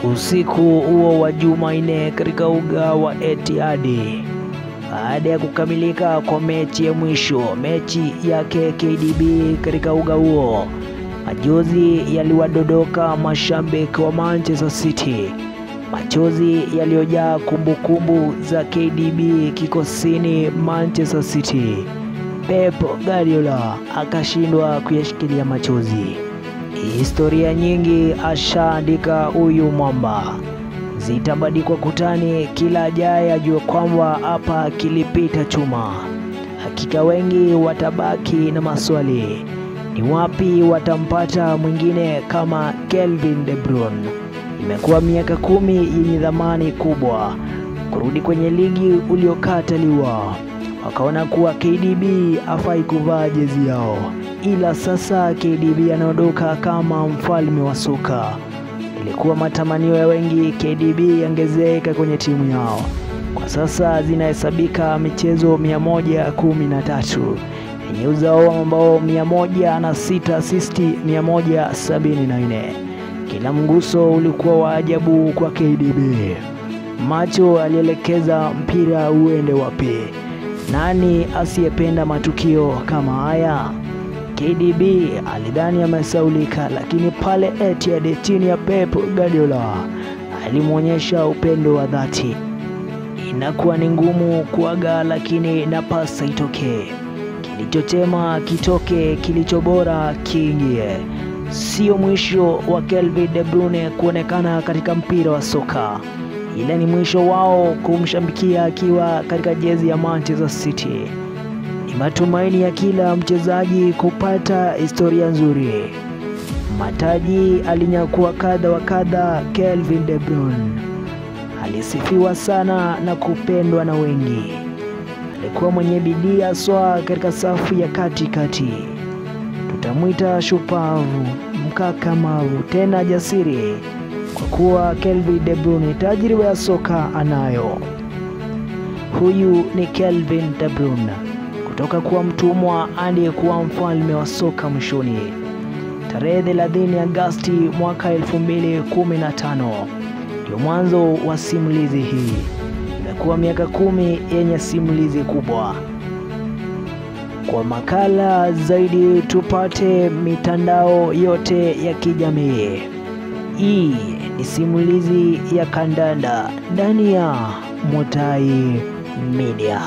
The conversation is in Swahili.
Usiku huo wa Jumanne katika uga wa Etihad, baada ya kukamilika kwa mechi ya mwisho, mechi yake KDB katika uga huo, machozi yaliwadodoka mashabiki wa Manchester City, machozi yaliyojaa kumbukumbu za KDB kikosini Manchester City. Pep Guardiola akashindwa kuyashikilia machozi. Historia nyingi ashaandika huyu mwamba, zitabandikwa kutani, kila ajaye ajue kwamba hapa kilipita chuma. Hakika wengi watabaki na maswali, ni wapi watampata mwingine kama Kevin De Bruyne? Imekuwa miaka 10 yenye dhamani kubwa, kurudi kwenye ligi uliokataliwa, wakaona kuwa KDB hafai kuvaa jezi yao, ila sasa KDB anaondoka kama mfalme wa soka. Ilikuwa matamanio ya wengi KDB angezeeka kwenye timu yao. Kwa sasa zinahesabika michezo 113 yenye uzao wa mabao 106, asisti 174. Kila mguso ulikuwa wa ajabu kwa KDB. Macho alielekeza mpira uende wapi. Nani asiyependa matukio kama haya? KDB alidhani amesaulika, lakini pale Etihad chini ya Pep Guardiola alimuonyesha upendo wa dhati. Inakuwa ni ngumu kuaga, lakini napasa itokee. Kilichochema kitoke, kilicho bora kiingie. Sio mwisho wa Kevin De Bruyne kuonekana katika mpira wa soka, ila ni mwisho wao kumshambikia akiwa katika jezi ya Manchester City. Ni matumaini ya kila mchezaji kupata historia nzuri. Mataji alinyakua kadha wa kadha. Kevin De Bruyne alisifiwa sana na kupendwa na wengi. Alikuwa mwenye bidii haswa katika safu ya katikati. Tutamwita shupavu, mkakamavu, tena jasiri, kwa kuwa Kevin De Bruyne tajriba ya soka anayo. Huyu ni Kevin De Bruyne, kutoka kuwa mtumwa hadi kuwa mfalme wa soka mwishoni. Tarehe 30 Agosti mwaka 2015 ndio mwanzo wa simulizi hii. Imekuwa miaka 10 yenye simulizi kubwa. Kwa makala zaidi tupate mitandao yote ya kijamii. Hii ni simulizi ya kandanda ndani ya Mutai Media.